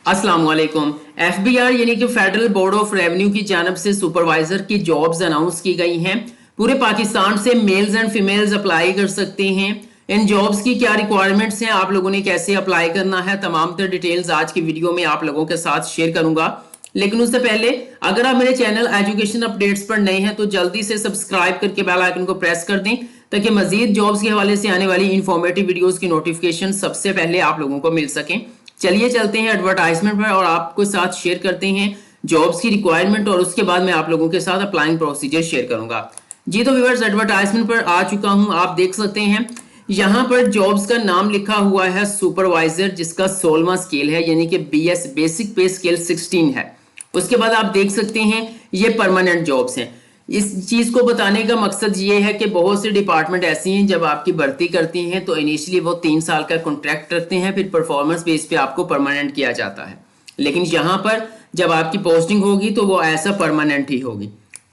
अस्सलाम वालेकुम। एफबीआर यानी कि फेडरल बोर्ड ऑफ रेवेन्यू की जानब से सुपरवाइजर की जॉब्स अनाउंस की गई हैं। पूरे पाकिस्तान से मेल्स एंड फीमेल्स अप्लाई कर सकते हैं। इन जॉब्स की क्या रिक्वायरमेंट्स हैं, आप लोगों ने कैसे अप्लाई करना है, तमाम तर डिटेल्स आज की वीडियो में आप लोगों के साथ शेयर करूंगा। लेकिन उससे पहले अगर आप मेरे चैनल एजुकेशन अपडेट्स पर नए हैं तो जल्दी से सब्सक्राइब करके बेल आइकन को प्रेस कर दें ताकि मजीद जॉब्स के हवाले से आने वाली इंफॉर्मेटिव वीडियोस की नोटिफिकेशन सबसे पहले आप लोगों को मिल सकें। चलिए चलते हैं एडवर्टाइजमेंट पर और आपको साथ शेयर करते हैं जॉब्स की रिक्वायरमेंट और उसके बाद मैं आप लोगों के साथ अप्लाइंग प्रोसीजर शेयर करूंगा। जी तो व्यूअर्स, एडवर्टाइजमेंट पर आ चुका हूं। आप देख सकते हैं यहां पर जॉब्स का नाम लिखा हुआ है सुपरवाइजर, जिसका 16वां स्केल है यानी कि बीएस बेसिक पे स्केल 16 है। उसके बाद आप देख सकते हैं ये परमानेंट जॉब्स हैं। इस चीज को बताने का मकसद ये है कि बहुत से डिपार्टमेंट ऐसी हैं जब आपकी भर्ती करती हैं तो इनिशियली वो 3 साल का कॉन्ट्रैक्ट रखते हैं, फिर परफॉर्मेंस बेस पे आपको परमानेंट किया जाता है। लेकिन यहाँ पर जब आपकी पोस्टिंग होगी तो वो ऐसा परमानेंट ही होगी।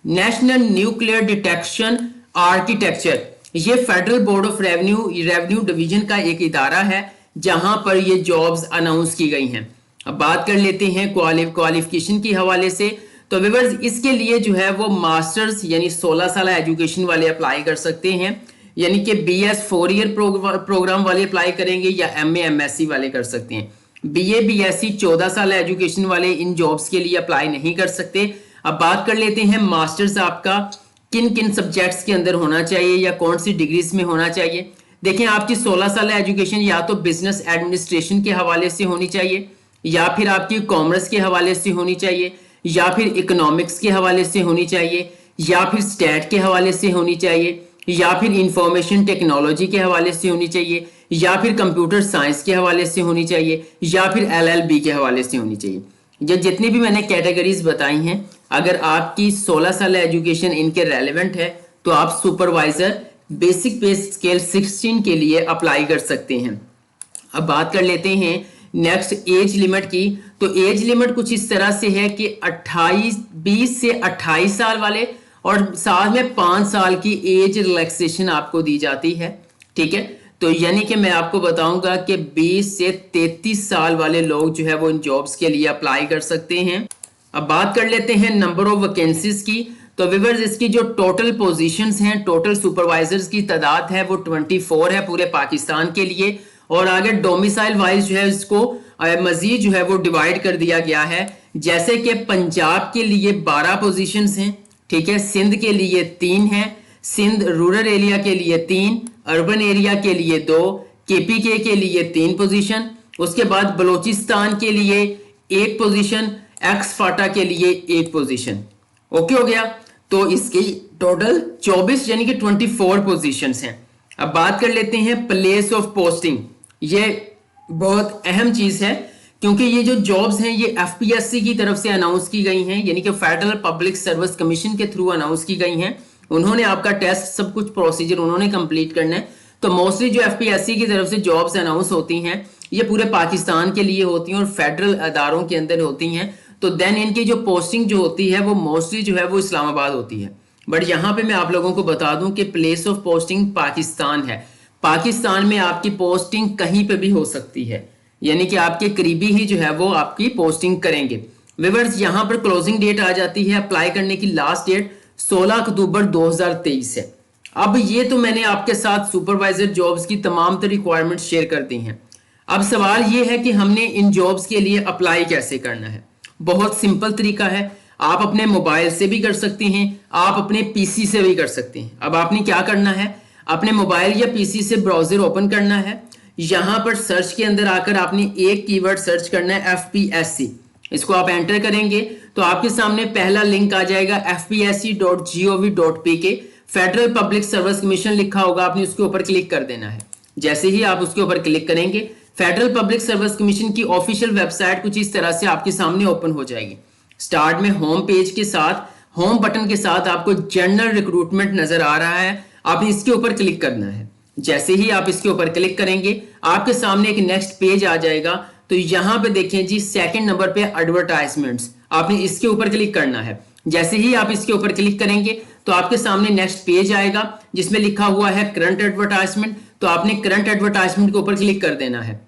नेशनल न्यूक्लियर डिटेक्शन आर्किटेक्चर, ये federal board of revenue division का एक इदारा है जहां पर ये जॉब्स अनाउंस की गई हैं। अब बात कर लेते हैं क्वालिफिकेशन के हवाले से। तो व्यूअर्स, इसके लिए जो है वो मास्टर्स यानी 16 साल एजुकेशन वाले अप्लाई कर सकते हैं, यानी कि बीएस 4 ईयर प्रोग्राम वाले अप्लाई करेंगे या एमए एमएससी वाले कर सकते हैं। बीए बीएससी 14 साल एजुकेशन वाले इन जॉब्स के लिए अप्लाई नहीं कर सकते। अब बात कर लेते हैं मास्टर्स आपका किन किन सब्जेक्ट्स के अंदर होना चाहिए या कौन सी डिग्रीज में होना चाहिए। देखें, आपकी 16 साल एजुकेशन या तो बिजनेस एडमिनिस्ट्रेशन के हवाले से होनी चाहिए, या फिर आपकी कॉमर्स के हवाले से होनी चाहिए, या फिर इकोनॉमिक्स के हवाले से होनी चाहिए, या फिर स्टैट के हवाले से होनी चाहिए, या फिर इंफॉर्मेशन टेक्नोलॉजी के हवाले से होनी चाहिए, या फिर कंप्यूटर साइंस के हवाले से होनी चाहिए, या फिर एलएलबी के हवाले से होनी चाहिए। ये जितनी भी मैंने कैटेगरीज बताई हैं, अगर आपकी 16 साल एजुकेशन इनके रेलेवेंट है तो आप सुपरवाइजर बेसिक पे स्केल 16 के लिए अप्लाई कर सकते हैं। अब बात कर लेते हैं नेक्स्ट एज लिमिट की। तो एज लिमिट कुछ इस तरह से है कि 20 से 28 साल वाले और साथ में 5 साल की एज रिलैक्सेशन आपको दी जाती है। ठीक है, तो यानी कि मैं आपको बताऊंगा कि 20 से 33 साल वाले लोग जो है वो इन जॉब्स के लिए अप्लाई कर सकते हैं। अब बात कर लेते हैं नंबर ऑफ वैकेंसीज की। तो व्यूअर्स, इसकी जो टोटल पोजीशंस हैं, टोटल सुपरवाइजर्स की तादाद है वो 24 है पूरे पाकिस्तान के लिए। और आगे डोमिसाइल वाइज जो है इसको मजीद जो है वो डिवाइड कर दिया गया है। जैसे कि पंजाब के लिए 12 पोजीशंस हैं, ठीक है, सिंध के लिए 3 हैं, सिंध रूरल एरिया के लिए 3, अर्बन एरिया के लिए 2, केपीके के लिए 3 पोजीशन, उसके बाद बलोचिस्तान के लिए 1 पोजीशन, एक्स फाटा के लिए 1 पोजीशन। ओके हो गया, तो इसकी टोटल 24 यानी कि 24 पोजीशंस हैं। अब बात कर लेते हैं प्लेस ऑफ पोस्टिंग। ये बहुत अहम चीज है क्योंकि ये जो जॉब्स हैं ये एफपीएससी की तरफ से अनाउंस की गई हैं, यानी कि फेडरल पब्लिक सर्विस कमीशन के थ्रू अनाउंस की गई हैं। उन्होंने आपका टेस्ट सब कुछ प्रोसीजर उन्होंने कंप्लीट करना है। तो मोस्टली जो एफपीएससी की तरफ से जॉब्स अनाउंस होती हैं ये पूरे पाकिस्तान के लिए होती हैं और फेडरल अदारों के अंदर होती हैं। तो देन इनकी जो पोस्टिंग जो होती है वो मोस्टली जो है वो इस्लामाबाद होती है। बट यहाँ पे मैं आप लोगों को बता दूं कि प्लेस ऑफ पोस्टिंग पाकिस्तान है। पाकिस्तान में आपकी पोस्टिंग कहीं पे भी हो सकती है, यानी कि आपके करीबी ही जो है वो आपकी पोस्टिंग करेंगे। व्यूअर्स, यहाँ पर क्लोजिंग डेट आ जाती है, अप्लाई करने की लास्ट डेट 16 अक्टूबर 2023 है। अब ये तो मैंने आपके साथ सुपरवाइजर जॉब्स की तमाम तर रिक्वायरमेंट शेयर कर दी हैं। अब सवाल ये है कि हमने इन जॉब्स के लिए अप्लाई कैसे करना है। बहुत सिंपल तरीका है, आप अपने मोबाइल से भी कर सकते हैं, आप अपने पीसी से भी कर सकते हैं। अब आपने क्या करना है, अपने मोबाइल या पीसी से ब्राउजर ओपन करना है। यहां पर सर्च के अंदर आकर आपने एक कीवर्ड सर्च करना है एफपीएससी। इसको आप एंटर करेंगे तो आपके सामने पहला लिंक आ जाएगा fpsc.gov.pk। Federal public service commission लिखा होगा, आपने उसके ऊपर क्लिक कर देना है। जैसे ही आप उसके ऊपर क्लिक करेंगे फेडरल पब्लिक सर्विस कमीशन की ऑफिशियल वेबसाइट कुछ इस तरह से आपके सामने ओपन हो जाएगी। स्टार्ट में होम पेज के साथ, होम बटन के साथ आपको जनरल रिक्रूटमेंट नजर आ रहा है, आपने इसके ऊपर क्लिक करना है। जैसे ही आप इसके ऊपर क्लिक करेंगे आपके सामने एक नेक्स्ट पेज आ जाएगा। तो यहां पे देखें जी, सेकंड नंबर पे एडवर्टाइजमेंट्स, आपने इसके ऊपर क्लिक करना है। जैसे ही आप इसके ऊपर क्लिक करेंगे तो आपके सामने नेक्स्ट पेज आएगा जिसमें लिखा हुआ है करंट एडवर्टाइजमेंट। तो आपने करंट एडवर्टाइजमेंट के ऊपर क्लिक कर देना है।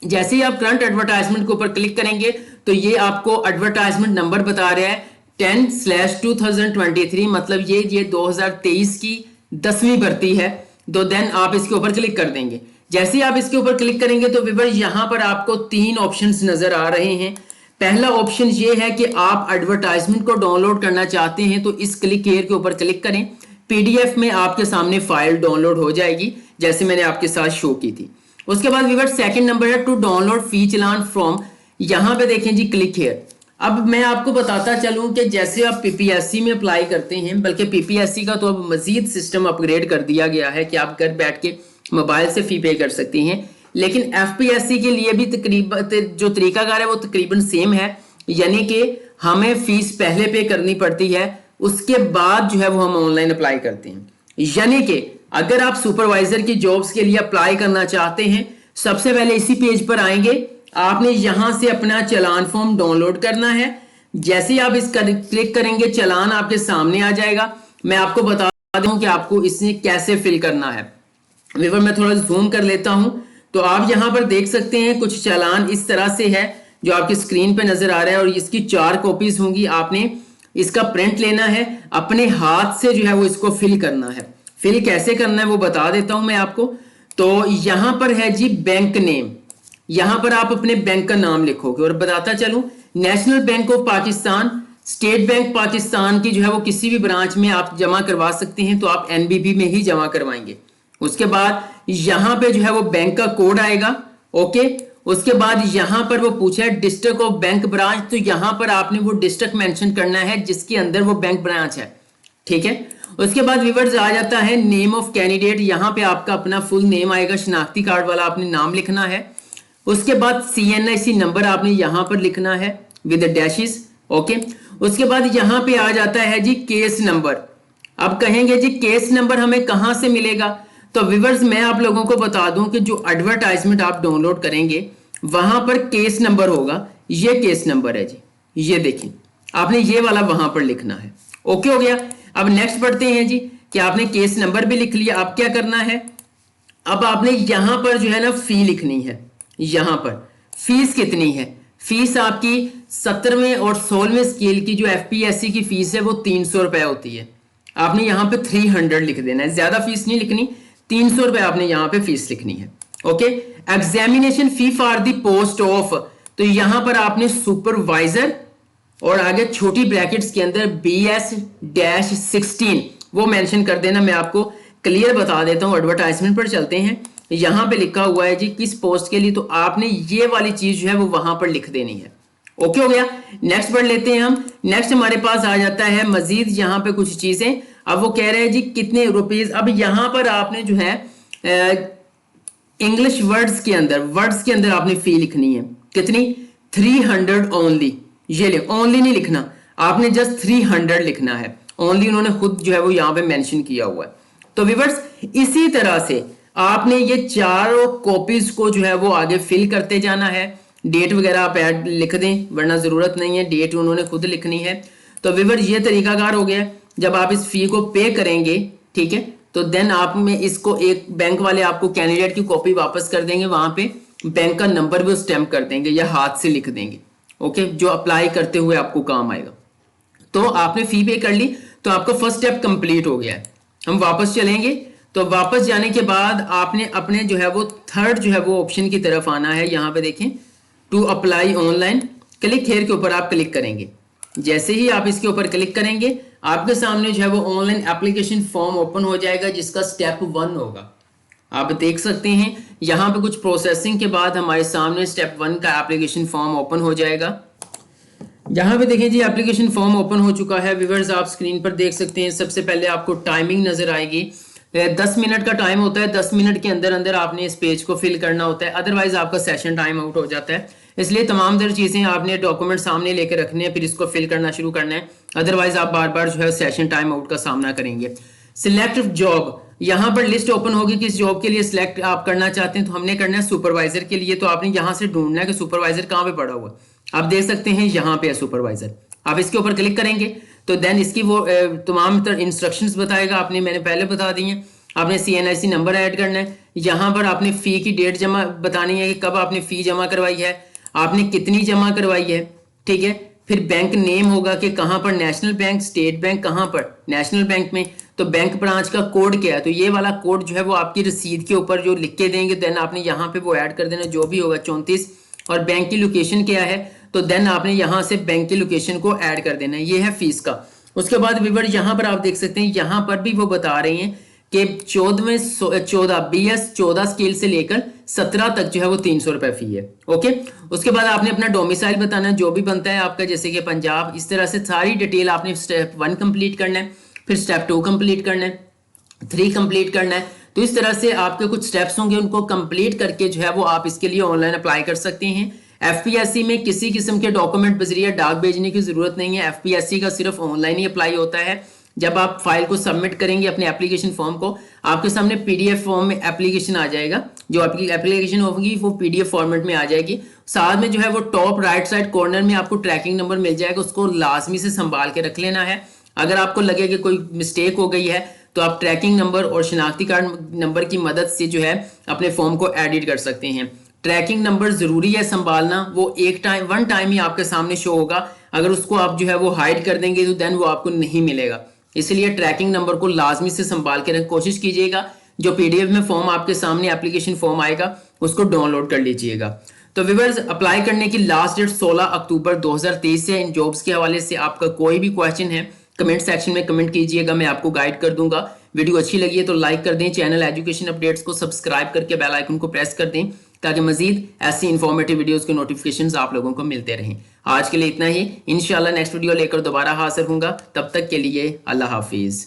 जैसे ही आप करंट एडवर्टाइजमेंट के ऊपर क्लिक करेंगे तो ये आपको एडवर्टाइजमेंट नंबर बता रहा है 10/2023, मतलब ये 2023 की 10वीं भर्ती है। तो देन आप इसके ऊपर क्लिक कर देंगे। जैसे ही आप इसके ऊपर क्लिक करेंगे तो व्यूअर यहां पर आपको 3 ऑप्शंस नजर आ रहे हैं। पहला ऑप्शन ये है कि आप एडवर्टाइजमेंट को डाउनलोड करना चाहते हैं तो इस क्लिक हियर के ऊपर क्लिक करें, पीडीएफ में आपके सामने फाइल डाउनलोड हो जाएगी जैसे मैंने आपके साथ शो की थी। उसके बाद व्यूअर सेकंड नंबर है to download fee challan from, यहां पे देखें जी क्लिक हियर। अब मैं आपको बताता चलूं कि जैसे आप पीपीएससी में अप्लाई करते हैं, बल्कि पीपीएससी का तो अब मजीद सिस्टम अपग्रेड कर दिया गया है कि आप घर बैठ के मोबाइल से फी पे कर सकते हैं, लेकिन एफपीएससी के लिए भी तकरीबन जो तरीकाकार है वो तकरीबन सेम है, यानी कि हमें फीस पहले पे करनी पड़ती है, उसके बाद जो है वो हम ऑनलाइन अप्लाई करते हैं। यानी कि अगर आप सुपरवाइजर की जॉब्स के लिए अप्लाई करना चाहते हैं, सबसे पहले इसी पेज पर आएंगे, आपने यहां से अपना चालान फॉर्म डाउनलोड करना है। जैसे ही आप इस क्लिक करेंगे चालान आपके सामने आ जाएगा। मैं आपको बता दूं कि आपको इसे कैसे फिल करना है। व्यूअर मैं थोड़ा जूम कर लेता हूं तो आप यहां पर देख सकते हैं कुछ चालान इस तरह से है जो आपकी स्क्रीन पे नजर आ रहा है और इसकी 4 कॉपीज होंगी। आपने इसका प्रिंट लेना है, अपने हाथ से जो है वो इसको फिल करना है। फिल कैसे करना है वो बता देता हूं मैं आपको। तो यहां पर है जी बैंक नेम, यहां पर आप अपने बैंक का नाम लिखोगे और बताता चलूं national bank of Pakistan, state bank Pakistan की जो है वो किसी भी ब्रांच में आप जमा करवा सकते हैं तो आप एनबीबी में ही जमा करवाएंगे। उसके बाद यहां पे जो है वो बैंक का कोड आएगा, ओके। उसके बाद यहां पर वो पूछा है डिस्ट्रिक्ट ऑफ बैंक ब्रांच, तो यहां पर आपने वो डिस्ट्रिक्ट मेंशन करना है जिसके अंदर वो बैंक ब्रांच है, ठीक है। उसके बाद व्यूअर्स आ जाता है नेम ऑफ कैंडिडेट, यहां पे आपका अपना फुल नेम आएगा, शनाख्ती कार्ड वाला आपने नाम लिखना है। उसके बाद सीएनआईसी नंबर आपने यहां पर लिखना है विद डैशेस, ओके। उसके बाद यहां पे आ जाता है जी केस नंबर। अब कहेंगे जी केस नंबर हमें कहां से मिलेगा, तो व्यूअर्स मैं आप लोगों को बता दूं कि जो एडवर्टाइजमेंट आप डाउनलोड करेंगे वहां पर केस नंबर होगा, ये केस नंबर है जी, ये देखिए आपने ये वाला वहां पर लिखना है, ओके हो गया। अब नेक्स्ट पढ़ते हैं जी कि आपने केस नंबर भी लिख लिया। अब क्या करना है, अब आपने यहां पर जो है ना फी लिखनी है। यहां पर फीस कितनी है, फीस आपकी 17वें और 16वें स्केल की जो एफपीएससी की फीस है वो 300 रुपए होती है। आपने यहां पे 300 लिख देना है, ज्यादा फीस नहीं लिखनी, 300 रुपए आपने यहां पे फीस लिखनी है, okay. Examination fee for the post of, तो यहां पर आपने सुपरवाइजर और आगे छोटी ब्रैकेट्स के अंदर BS-16 वो मेंशन कर देना। मैं आपको क्लियर बता देता हूं, एडवर्टाइजमेंट पर चलते हैं। यहां पे लिखा हुआ है जी किस पोस्ट के लिए, तो आपने ये वाली चीज जो है वो वहां पर लिख देनी है, ओके हो गया। नेक्स्ट पढ़ लेते हैं हम। नेक्स्ट हमारे पास आ जाता है मजीद यहां पे कुछ चीजें। अब वो कह रहे हैं जी कितने रुपीज। अब यहां पर आपने जो है इंग्लिश वर्ड्स के अंदर आपने फी लिखनी है, कितनी, 300 ओनली। ये ले ओनली नहीं लिखना, आपने जस्ट 300 लिखना है, ओनली उन्होंने खुद जो है वो यहाँ पे मेंशन किया हुआ है। तो व्यूअर्स इसी तरह से आपने ये चारों कॉपीज को जो है वो आगे फिल करते जाना है। डेट वगैरह आप ऐड लिख दें वरना जरूरत नहीं है, डेट उन्होंने खुद लिखनी है। तो व्यूअर ये तरीकाकार हो गया। जब आप इस फी को पे करेंगे, ठीक है, तो देन आप में इसको एक बैंक वाले आपको कैंडिडेट की कॉपी वापस कर देंगे, वहां पे बैंक का नंबर भी स्टैम्प कर देंगे या हाथ से लिख देंगे, ओके, जो अप्लाई करते हुए आपको काम आएगा। तो आपने फी पे कर ली तो आपका फर्स्ट स्टेप कंप्लीट हो गया है। हम वापस चलेंगे, तो वापस जाने के बाद आपने अपने जो है वो थर्ड जो है वो ऑप्शन की तरफ आना है। यहां पे देखें to apply online, click here के ऊपर आप क्लिक करेंगे। जैसे ही आप इसके ऊपर क्लिक करेंगे आपके सामने जो है वो ऑनलाइन एप्लीकेशन फॉर्म ओपन हो जाएगा जिसका स्टेप 1 होगा। आप देख सकते हैं यहां पे कुछ प्रोसेसिंग के बाद हमारे सामने स्टेप 1 का एप्लीकेशन फॉर्म ओपन हो जाएगा। यहां पे देखें जी एप्लीकेशन फॉर्म ओपन हो चुका है। व्यूअर्स आप स्क्रीन पर देख सकते हैं, सबसे पहले आपको टाइमिंग नजर आएगी, 10 मिनट का टाइम होता है। 10 मिनट के अंदर अंदर आपने इस पेज को फिल करना होता है, अदरवाइज आपका सेशन टाइम आउट हो जाता है। इसलिए तमाम तरह चीजें आपने डॉक्यूमेंट सामने लेकर रखने हैं, फिर इसको फिल करना शुरू करना है, अदरवाइज आप बार बार जो है सेशन टाइम आउट का सामना करेंगे। सिलेक्ट जॉब, यहां पर लिस्ट ओपन होगी किस जॉब के लिए सिलेक्ट आप करना चाहते हैं। तो हमने करना है सुपरवाइजर के लिए, तो आपने यहां से ढूंढना है कि सुपरवाइजर कहां पे पड़ा हुआ है। आप देख सकते हैं यहां पे है सुपरवाइजर, आप इसके ऊपर क्लिक करेंगे तो देन इसकी वो तमाम तरह इंस्ट्रक्शंस बताएगा, आपने मैंने पहले बता दी हैं। आपने CNIC नंबर ऐड करना है, यहाँ पर आपने फ़ी की डेट जमा बतानी है कि कब आपने फ़ी जमा करवाई है, आपने कितनी जमा करवाई है, ठीक है। फिर बैंक नेम होगा कि कहाँ पर, नेशनल बैंक, स्टेट बैंक, कहाँ पर नेशनल बैंक में, तो बैंक ब्रांच का कोड क्या है, तो ये वाला कोड जो है वो आपकी रसीद के ऊपर जो लिख के देंगे, देन आपने यहाँ पे वो ऐड कर देना जो भी होगा 34, और बैंक की लोकेशन क्या है, तो देन आपने यहाँ से बैंक की लोकेशन को ऐड कर देना है। ये है फीस का। उसके बाद व्यूअर यहाँ पर आप देख सकते हैं, यहाँ पर भी वो बता रहे हैं कि 14 BS 14 स्केल से लेकर 17 तक जो है वो 300 रुपए फी है। ओके, उसके बाद आपने अपना डोमिसाइल बताना है जो भी बनता है आपका, जैसे कि पंजाब, इस तरह से सारी डिटेल आपने स्टेप 1 कंप्लीट करना है, फिर स्टेप 2 कंप्लीट करना है, 3 कंप्लीट करना है। तो इस तरह से आपके कुछ स्टेप्स होंगे, उनको कंप्लीट करके जो है वो आप इसके लिए ऑनलाइन अप्लाई कर सकते हैं। FPSC में किसी किस्म के डॉक्यूमेंट बजरिया डाक भेजने की जरूरत नहीं है। FPSC का सिर्फ ऑनलाइन ही अप्लाई होता है। जब आप फाइल को सबमिट करेंगे अपने एप्लीकेशन फॉर्म को, आपके सामने PDF फॉर्म में एप्लीकेशन आ जाएगा, जो आपकी एप्लीकेशन होगी वो PDF फॉर्मेट में आ जाएगी। साथ में जो है वो टॉप राइट साइड कॉर्नर में आपको ट्रैकिंग नंबर मिल जाएगा, उसको लाजमी से संभाल के रख लेना है। अगर आपको लगे कि कोई मिस्टेक हो गई है तो आप ट्रैकिंग नंबर और शनाख्ती कार्ड नंबर की मदद से जो है अपने फॉर्म को एडिट कर सकते हैं। ट्रैकिंग नंबर जरूरी है संभालना, वो वन टाइम ही आपके सामने शो होगा। अगर उसको आप जो है वो हाइड कर देंगे तो देन वो आपको नहीं मिलेगा, इसलिए ट्रैकिंग नंबर को लाजमी से संभाल के कोशिश कीजिएगा। जो PDF में फॉर्म आपके सामने एप्लीकेशन फॉर्म आएगा उसको डाउनलोड कर लीजिएगा। तो व्यूअर्स, अप्लाई करने की लास्ट डेट 16 अक्टूबर 2023 है। इन जॉब्स के हवाले से आपका कोई भी क्वेश्चन है कमेंट सेक्शन में कमेंट कीजिएगा, मैं आपको गाइड कर दूंगा। वीडियो अच्छी लगी है तो लाइक कर दें, चैनल एजुकेशन अपडेट्स को सब्सक्राइब करके बेल आइकन को प्रेस कर दें ताकि मजीद ऐसी इंफॉर्मेटिव वीडियोस के नोटिफिकेशंस आप लोगों को मिलते रहें। आज के लिए इतना ही, इंशाल्लाह नेक्स्ट वीडियो लेकर दोबारा हाजिर होऊंगा। तब तक के लिए अल्लाह हाफिज।